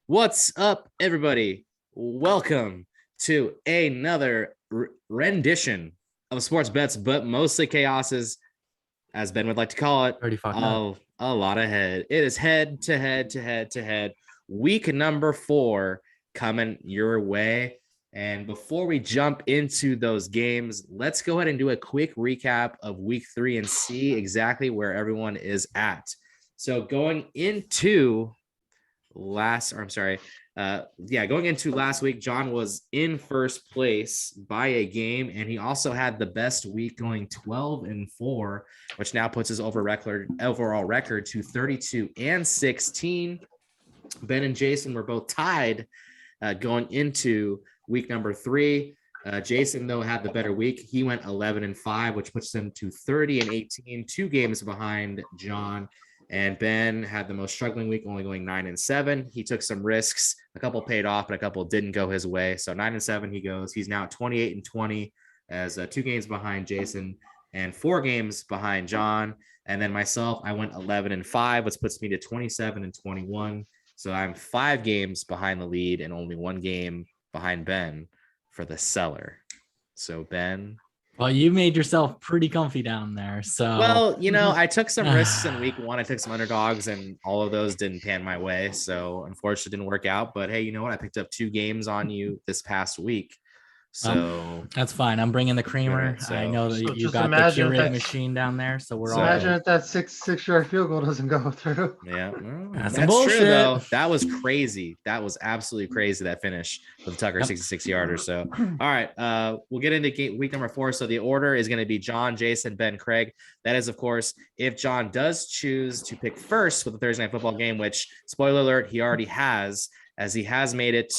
What's up, everybody? Welcome to another rendition of Sports Bets, but mostly chaoses, as Ben would like to call it. Already fucked up. A lot ahead. It is head to head to head to head. Week number 4 coming your way. And before we jump into those games, let's go ahead and do a quick recap of week 3 and see exactly where everyone is at. So going into last week, John was in first place by a game, and he also had the best week, going 12-4, which now puts his overall record to 32-16. Ben and Jason were both tied going into week number 3. Jason, though, had the better week. He went 11-5, which puts him to 30-18, 2 games behind John. And Ben had the most struggling week, only going 9-7. He took some risks. A couple paid off, but a couple didn't go his way. So 9-7 he goes. He's now at 28-20 as 2 games behind Jason and 4 games behind John. And then myself, I went 11-5, which puts me to 27-21. So I'm 5 games behind the lead and only 1 game behind Ben for the seller. So Ben... Well, you made yourself pretty comfy down there. So, well, I took some risks in week 1. I took some underdogs, and all of those didn't pan my way. So, unfortunately, it didn't work out. But hey, you know what? I picked up 2 games on you this past week. So that's fine. I'm bringing the creamer. So, I know that you got the Keurig machine down there. So we're all imagine if that six-yard field goal doesn't go through. Yeah, that's true though. That was crazy. That was absolutely crazy. That finish with Tucker 66-yarder. So, all right, we'll get into week number 4. So the order is going to be John, Jason, Ben, Craig. That is, of course, if John does choose to pick first with the Thursday Night Football game, which, spoiler alert, he already has, as he has made it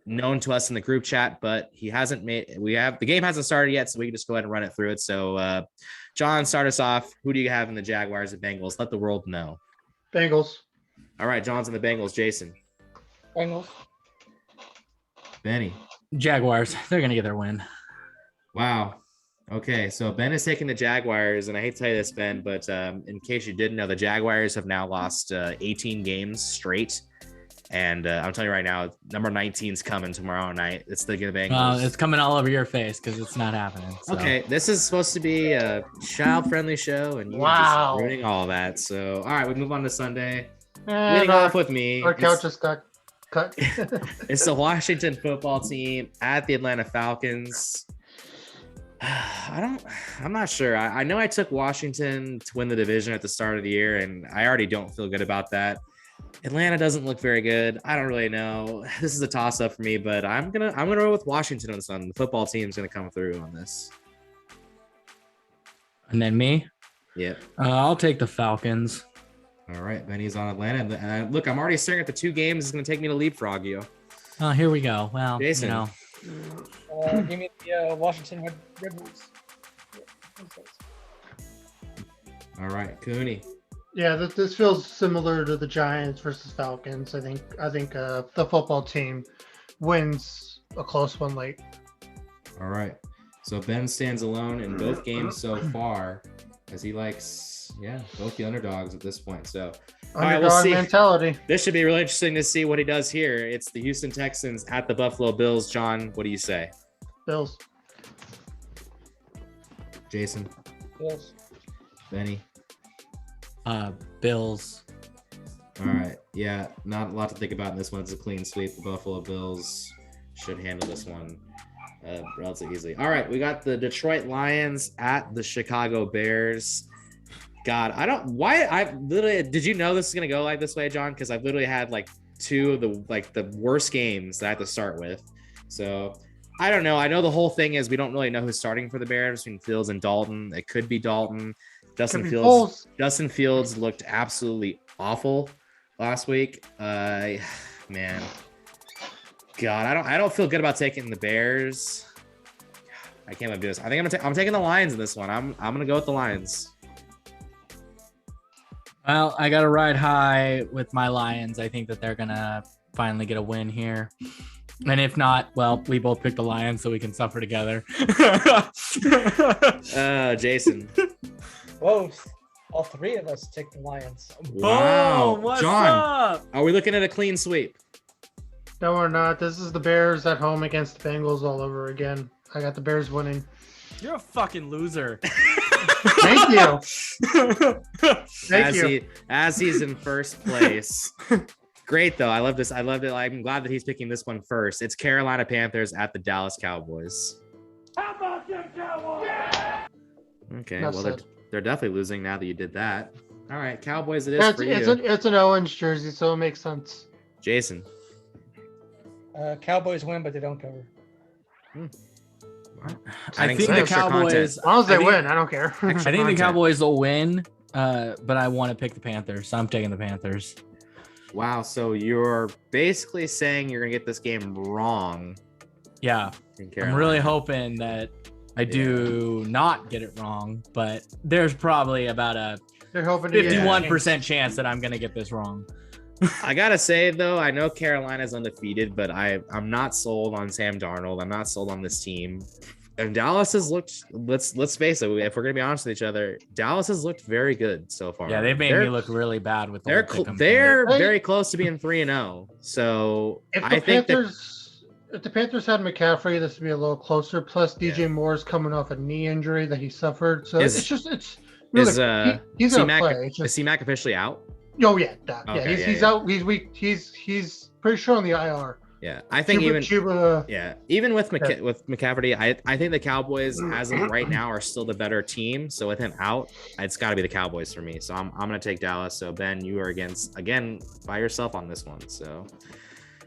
known to us in the group chat, but the game hasn't started yet, so we can just go ahead and run it through it. So John, start us off. Who do you have in the Jaguars and Bengals? Let the world know. Bengals. All right, John's in the Bengals. Jason. Bengals. Benny. Jaguars. They're gonna get their win. Wow. Okay, so Ben is taking the Jaguars, and I hate to tell you this, Ben, but in case you didn't know, the Jaguars have now lost 18 games straight. And I'm telling you right now, number 19 is coming tomorrow night. It's the Bengals. It's coming all over your face because it's not happening. So. Okay, this is supposed to be a child-friendly show, and you're just ruining all that. So, all right, we move on to Sunday. Leading off with me. Our couch just got cut. It's the Washington football team at the Atlanta Falcons. I'm not sure. I know I took Washington to win the division at the start of the year, and I already don't feel good about that. Atlanta doesn't look very good. I don't really know. This is a toss-up for me, but I'm gonna roll with Washington on this one. The football team's gonna come through on this. And then me? Yeah. I'll take the Falcons. All right, Benny's on Atlanta. And look, I'm already staring at the 2 games. It's gonna take me to leapfrog you. Oh, here we go. Well, Jason. Give me the Washington Red Bulls. All right, Cooney. Yeah, this feels similar to the Giants versus Falcons. I think the football team wins a close one late. All right. So Ben stands alone in both games so far, as he likes, both the underdogs at this point. So Underdog mentality. This should be really interesting to see what he does here. It's the Houston Texans at the Buffalo Bills. John, what do you say? Bills. Jason. Bills. Benny. Bills. All right. Yeah, not a lot to think about in this one. It's a clean sweep. The Buffalo Bills should handle this one relatively easily. All right, we got the Detroit Lions at the Chicago Bears. God, did you know this is gonna go like this way, John? Because I've literally had like 2 of the worst games that I have to start with. So I don't know. I know the whole thing is we don't really know who's starting for the Bears between Fields and Dalton. It could be Dalton. Justin Fields looked absolutely awful last week. Man, God, I don't feel good about taking the Bears. I can't do this. I think I'm taking the Lions in this one. I'm gonna go with the Lions. Well, I got to ride high with my Lions. I think that they're gonna finally get a win here. And if not, well, we both picked the Lions, so we can suffer together. Jason. Both. All three of us take the Lions. Wow. Boom, what's John, up? are we looking at a clean sweep? No, we're not. This is the Bears at home against the Bengals all over again. I got the Bears winning. You're a fucking loser. Thank you. Thank you. As he's in first place. Great though. I love this. I loved it. I'm glad that he's picking this one first. It's Carolina Panthers at the Dallas Cowboys. How about them Cowboys? Yeah! Okay, That's well it. they're definitely losing now that you did that. All right, Cowboys it is for you. It's an Owens jersey, so it makes sense. Jason. Cowboys win, but they don't cover. I Adding think some the extra Cowboys. content. As long as they I think- win, I don't care. I think the content. Cowboys will win, but I want to pick the Panthers, so I'm taking the Panthers. Wow, so you're basically saying you're gonna get this game wrong. Yeah, In I'm Carolina. really hoping that I do not get it wrong, but there's probably about a They're hoping to get 51% chance that I'm gonna get this wrong. I gotta say though, I know Carolina's undefeated, but I'm not sold on Sam Darnold. I'm not sold on this team. And Dallas has looked. Let's face it. If we're gonna be honest with each other, Dallas has looked very good so far. Yeah, they've made me look really bad with the They're whole pick 'em thing. they're Hey. very close to being 3-0. So If I the think that Panthers had McCaffrey, this would be a little closer. Plus, DJ Moore's coming off a knee injury that he suffered, so Is- it's really he's gonna C-Mac, play. It's is just, C-Mac officially out? yeah, Okay, he's out. He's weak. He's pretty sure on the IR. Yeah, I think even with McCaffrey, I think the Cowboys as of right now are still the better team. So with him out, it's got to be the Cowboys for me. So I'm gonna take Dallas. So Ben, you are again by yourself on this one. So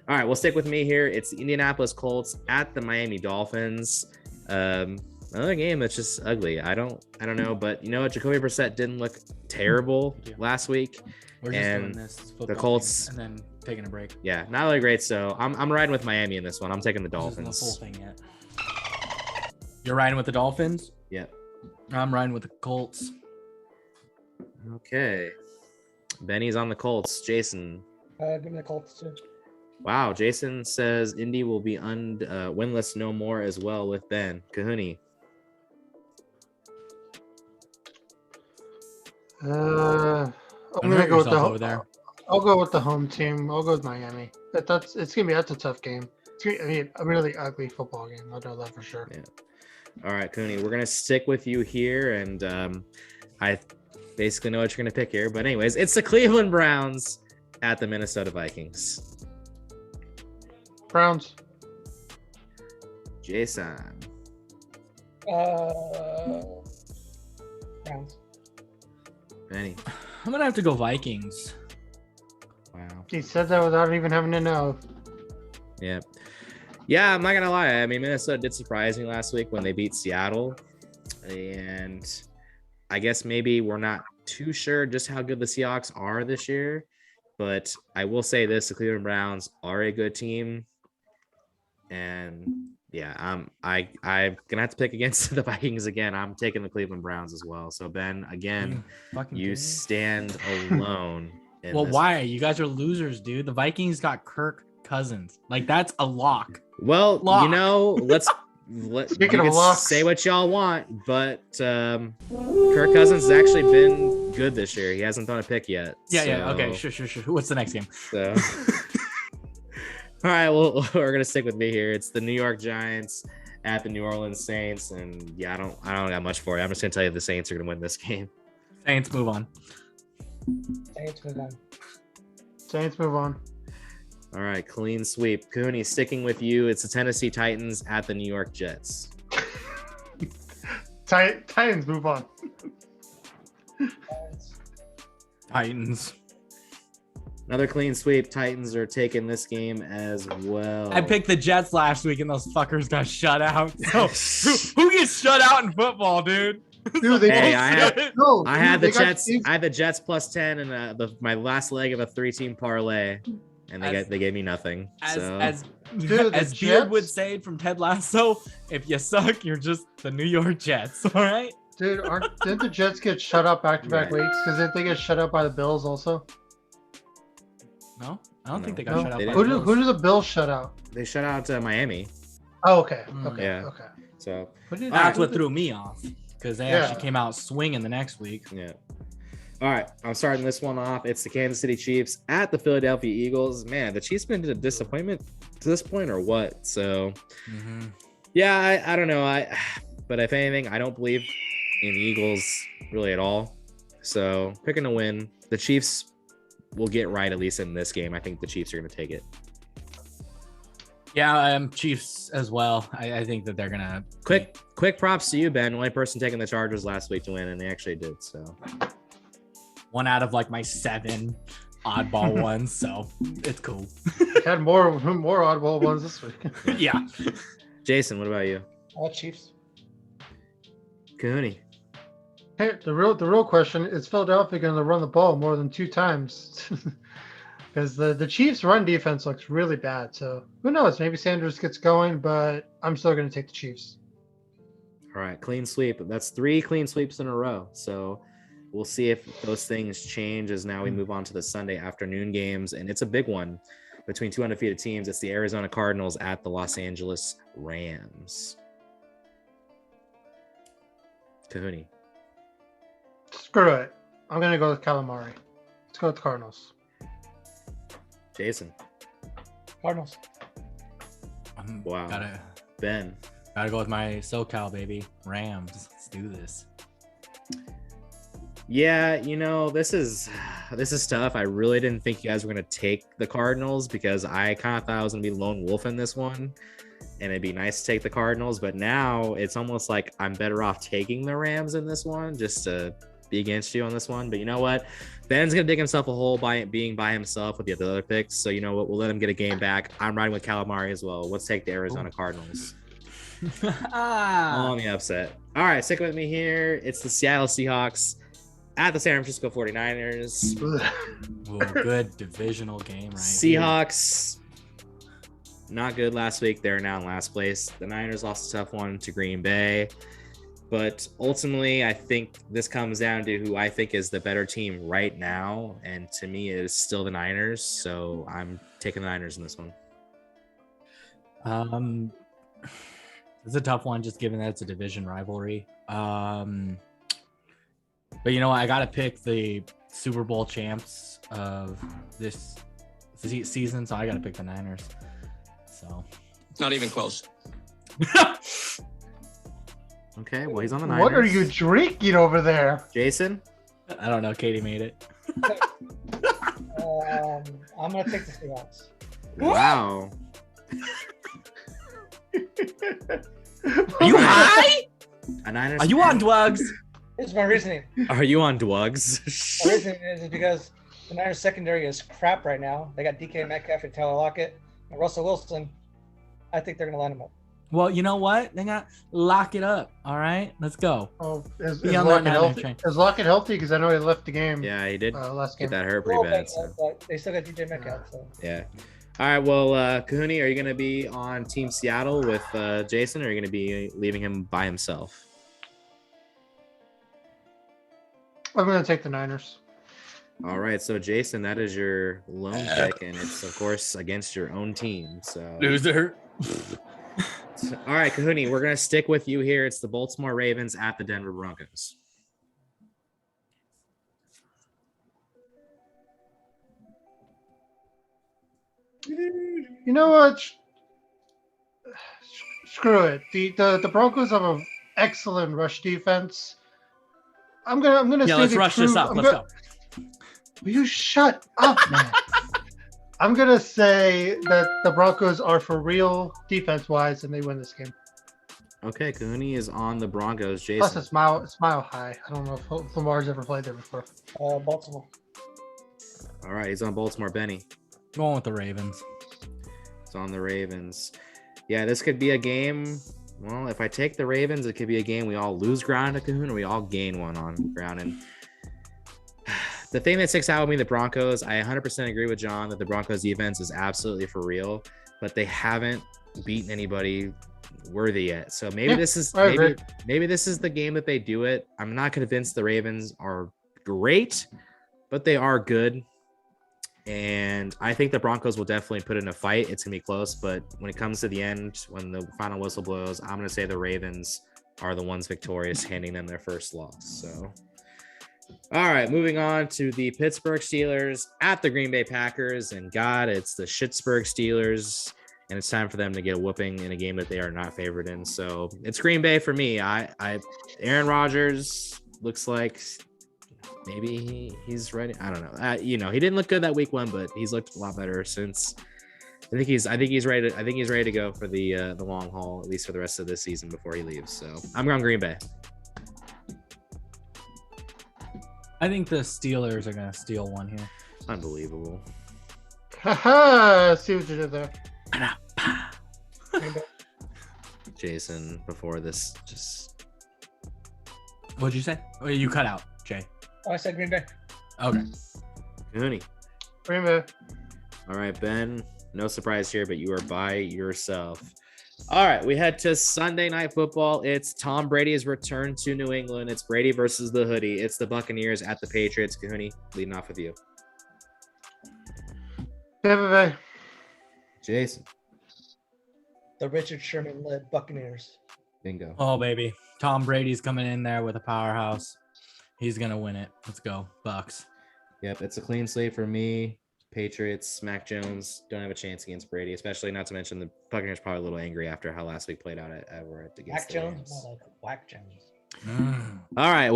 all right, we'll stick with me here. It's the Indianapolis Colts at the Miami Dolphins. Another game that's just ugly. I don't know, but you know what? Jacoby Brissett didn't look terrible last week. We're just and doing this football the Colts- game and then taking a break. Yeah, not really great. So I'm riding with Miami in this one. I'm taking the This isn't the Dolphins. full thing yet. You're riding with the Dolphins? Yeah. I'm riding with the Colts. Okay. Benny's on the Colts. Jason. Give me the Colts too. Wow. Jason says Indy will be winless no more as well with Ben. Kahuni. I'm gonna go with the over there. I'll go with the home team. I'll go with Miami. That's a tough game. A really ugly football game. I know that for sure. Yeah. All right, Cooney, we're gonna stick with you here, and I basically know what you're gonna pick here. But anyways, it's the Cleveland Browns at the Minnesota Vikings. Browns. Jason. Browns. Benny. I'm gonna have to go Vikings. Wow. He said that without even having to know. Yeah. Yeah, I'm not gonna lie. I mean, Minnesota did surprise me last week when they beat Seattle. And I guess maybe we're not too sure just how good the Seahawks are this year. But I will say this, the Cleveland Browns are a good team. And yeah, I'm gonna have to pick against the Vikings again. I'm taking the Cleveland Browns as well. So Ben, again, Fucking you kidding me? stand alone. in Well, this. why? You guys are losers, dude. The Vikings got Kirk Cousins. Like, that's a lock. Well, Lock. you know, let's Speaking you of can locks. say what y'all want, but Kirk Cousins has actually been good this year. He hasn't thrown a pick yet. Yeah. Okay, sure. What's the next game? So, all right, well, we're gonna stick with me here. It's the New York Giants at the New Orleans Saints, and yeah, I don't got much for you. I'm just gonna tell you the Saints are gonna win this game. Saints, move on. Saints move on. Saints move on. All right, clean sweep. Cooney, sticking with you. It's the Tennessee Titans at the New York Jets. Titans move on. Giants. Titans. Another clean sweep. Titans are taking this game as well. I picked the Jets last week and those fuckers got shut out. So, who gets shut out in football, dude? Dude, they Hey, both- I had- no, I dude, had the they got Jets. Steve- I had the Jets plus 10 and my last leg of a 3-team parlay, and they gave me nothing. As Dude, the as Beard Jets- would say from Ted Lasso, if you suck, you're just the New York Jets. All right. Dude, didn't the Jets get shut out back-to-back Right. weeks? Because didn't they get shut out by the Bills also? No, I don't think they No, got shut out. they by didn't. the Who Bills. did the Bills shut out? they shut out Miami. Oh, okay. Yeah. Okay. So Who did- That's who what did- threw me off because they Yeah. actually came out swinging the next week. yeah. All right, I'm starting this one off. It's the Kansas City Chiefs at the Philadelphia Eagles. Man, the Chiefs been a disappointment to this point or what? So, yeah, I don't know. But if anything, I don't believe in the Eagles really at all. So, picking a win. The Chiefs will get right, at least in this game. I think the Chiefs are going to take it. Yeah, Chiefs as well. I think that they're gonna Quick props to you, Ben. Only person taking the Chargers last week to win, and they actually did. So 1 out of like my 7 oddball ones, so it's cool. Had more oddball ones this week. Yeah. Jason, what about you? Chiefs. Kahuni. Hey, the real question is Philadelphia going to run the ball more than 2 times? Because the Chiefs' run defense looks really bad. So who knows? Maybe Sanders gets going, but I'm still going to take the Chiefs. All right, clean sweep. That's 3 clean sweeps in a row. So we'll see if those things change as now we move on to the Sunday afternoon games. And it's a big one between 2 undefeated teams. It's the Arizona Cardinals at the Los Angeles Rams. Kahuni. Screw it. I'm going to go with calamari. Let's go with the Cardinals. Jason. Cardinals. Wow. Gotta Ben. go with my SoCal baby. Rams. Let's do this. Yeah, this is tough. I really didn't think you guys were going to take the Cardinals because I kind of thought I was going to be lone wolf in this one. And it'd be nice to take the Cardinals. But now it's almost like I'm better off taking the Rams in this one just to be against you on this one. But you know what? Ben's going to dig himself a hole by being by himself with the other picks. So you know what? We'll let him get a game back. I'm riding with calamari as well. Let's take the Arizona Cardinals. On the upset. All right, stick with me here. It's the Seattle Seahawks at the San Francisco 49ers. Ooh, good divisional game, right? Seahawks, not good last week. They're now in last place. The Niners lost a tough one to Green Bay. But ultimately, I think this comes down to who I think is the better team right now. And to me, it is still the Niners. So I'm taking the Niners in this one. It's a tough one, just given that it's a division rivalry. But you know what? I got to pick the Super Bowl champs of this season. So I got to pick the Niners. So It's not even close. Okay, well, he's on the Niners. What are you drinking over there? Jason? I don't know. Katie made it. I'm gonna take the Seahawks. Wow. Are you high? A Niners Are you on drugs? Here's my reasoning. Are you on drugs? My reasoning is because the Niners secondary is crap right now. They got DK Metcalf and Tyler Lockett and Russell Wilson. I think they're gonna line them up. Well, you know what? They got lock it up. All right, let's go. Oh, is Be on that Lockett Niner healthy? train. Is Lockett healthy? Because I know he left the game Yeah, he did last get game. that hurt pretty bad. So. But they still got DJ Metcalf. So. Yeah. All right. Well, Kahuni, are you going to be on Team Seattle with Jason, or are you going to be leaving him by himself? I'm going to take the Niners. All right. So, Jason, that is your lone pick, and it's, of course, against your own team. So, Loser. all right, Kahuni, we're going to stick with you here. It's the Baltimore Ravens at the Denver Broncos. You know what? Screw it. The Broncos have an excellent rush defense. I'm gonna Yeah, say let's the rush true- this up. I'm Let's go- go. Will you shut up, man? I'm gonna say that the Broncos are for real defense-wise, and they win this game. Okay, Kahuni is on the Broncos. Plus, Jason. it's mile high. I don't know if Lamar's ever played there before. Baltimore. All right, he's on Baltimore. Benny. Going with the Ravens. It's on the Ravens. Yeah, this could be a game. Well, if I take the Ravens, it could be a game we all lose ground to Kahuna, or we all gain one on ground. And the thing that sticks out with me, the Broncos, I 100% agree with John that the Broncos defense is absolutely for real, but they haven't beaten anybody worthy yet. So maybe this is maybe this is the game that they do it. I'm not convinced the Ravens are great, but they are good. And I think the Broncos will definitely put in a fight. It's going to be close, but when it comes to the end, when the final whistle blows, I'm going to say the Ravens are the ones victorious, handing them their first loss. So, All right, moving on to the Pittsburgh Steelers at the Green Bay Packers. And God, it's the Schittsburg Steelers. And it's time for them to get a whooping in a game that they are not favored in. So it's Green Bay for me. Aaron Rodgers looks like maybe he's ready. I don't know. He didn't look good that week 1, but he's looked a lot better since. I think he's ready. I think he's ready to go for the long haul, at least for the rest of this season before he leaves. So I'm going Green Bay. I think the Steelers are going to steal one here. Unbelievable. Haha, see what you did there. Jason, before this, just What'd you say? Oh, you cut out, Jay. Oh, I said Green Bay. Okay. Cooney. Green Bay. All right, Ben. No surprise here, but you are by yourself. All right, we head to Sunday Night Football. It's Tom Brady's return to New England. It's Brady versus the Hoodie. It's the Buccaneers at the Patriots. Cooney, leading off with you. Tampa Bay. Jason. The Richard Sherman-led Buccaneers. Bingo. Oh, baby. Tom Brady's coming in there with a powerhouse. He's going to win it. Let's go, Bucks. Yep, it's a clean slate for me. Patriots, Mac Jones don't have a chance against Brady, especially not to mention the Buccaneers probably a little angry after how last week played out against Mac the Jones, Rams. more like Whack Jones. All right,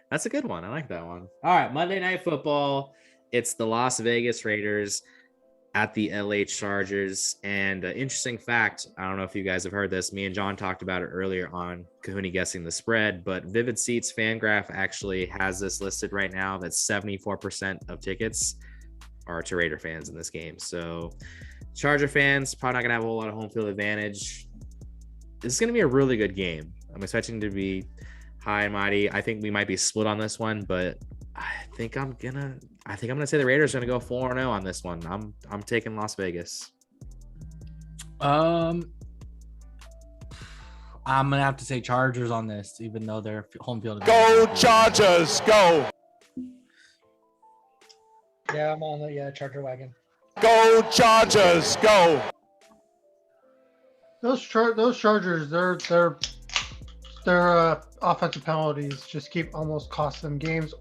that's a good one. I like that one. All right, Monday Night Football. It's the Las Vegas Raiders at the LA Chargers. And interesting fact, I don't know if you guys have heard this. Me and John talked about it earlier on Kahuni guessing the spread, but Vivid Seats Fangraph actually has this listed right now that 74% of tickets are to Raider fans in this game. So Charger fans probably not gonna have a whole lot of home field advantage. This is gonna be a really good game. I'm expecting to be high and mighty. I think we might be split on this one, but I think I'm gonna say the Raiders are gonna go 4-0 on this one. I'm taking Las Vegas. I'm gonna have to say Chargers on this, even though they're home field. Go Chargers, go! Yeah, I'm on the Charger wagon. Go Chargers, go! Those Chargers, their offensive penalties just keep almost cost them games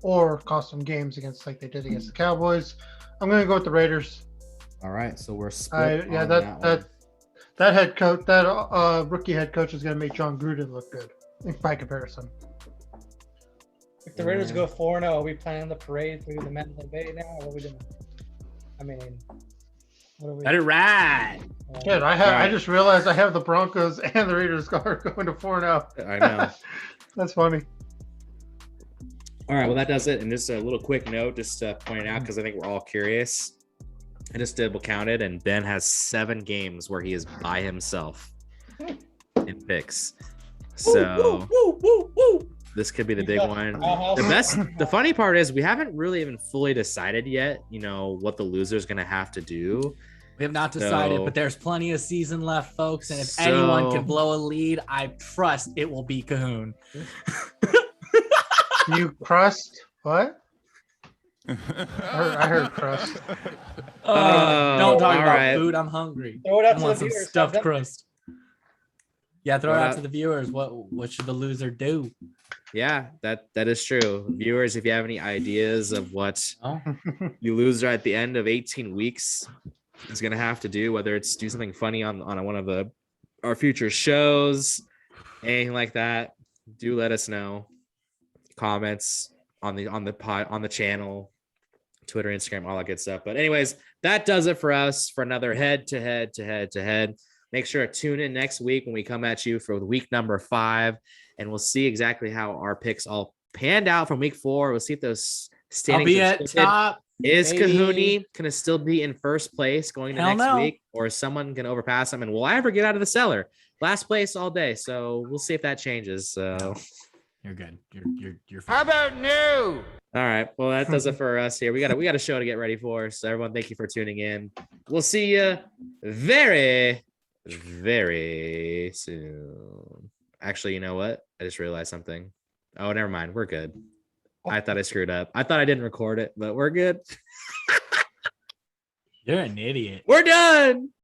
against like they did against the Cowboys. I'm gonna go with the Raiders. All right, so we're split. That head coach, that rookie head coach is gonna make John Gruden look good by comparison. If the Raiders go 4-0, are we planning the parade through the Mandalay Bay now, or what are we doing? I mean, what are we? Let it ride. Good. I just realized I have the Broncos and the Raiders are going to 4-0. I know. That's funny. All right, well, that does it. And just a little quick note, just to point it out, because I think we're all curious. I just double counted, and Ben has 7 games where he is by himself in picks. So this could be the big one. The funny part is we haven't really even fully decided yet, what the loser is going to have to do. We have not decided, but there's plenty of season left, folks. And if anyone can blow a lead, I trust it will be Cahoon. You crust? What? I heard crust. Don't talk about food. I'm hungry. Throw it out I to want the some viewers. stuffed crust. Yeah, throw it out to the viewers. What should the loser do? Yeah, that is true. Viewers, if you have any ideas of what you loser at the end of 18 weeks is going to have to do, whether it's do something funny on one of our future shows, anything like that, do let us know. Comments on the channel, Twitter, Instagram, all that good stuff. But anyways, that does it for us for another head to head. Make sure to tune in next week when we come at you for week number 5, and we'll see exactly how our picks all panned out from week 4. We'll see if those standings I'll be at top. Is Kahuni going to still be in first place going to next week, or is someone going to overpass him? And will I ever get out of the cellar? Last place all day. So we'll see if that changes. So you're good. You're fine. How about new? All right. Well, that does it for us here. We got a show to get ready for. So everyone, thank you for tuning in. We'll see you very, very soon. Actually, you know what? I just realized something. Oh, never mind. We're good. I thought I screwed up. I thought I didn't record it, but we're good. You're an idiot. We're done.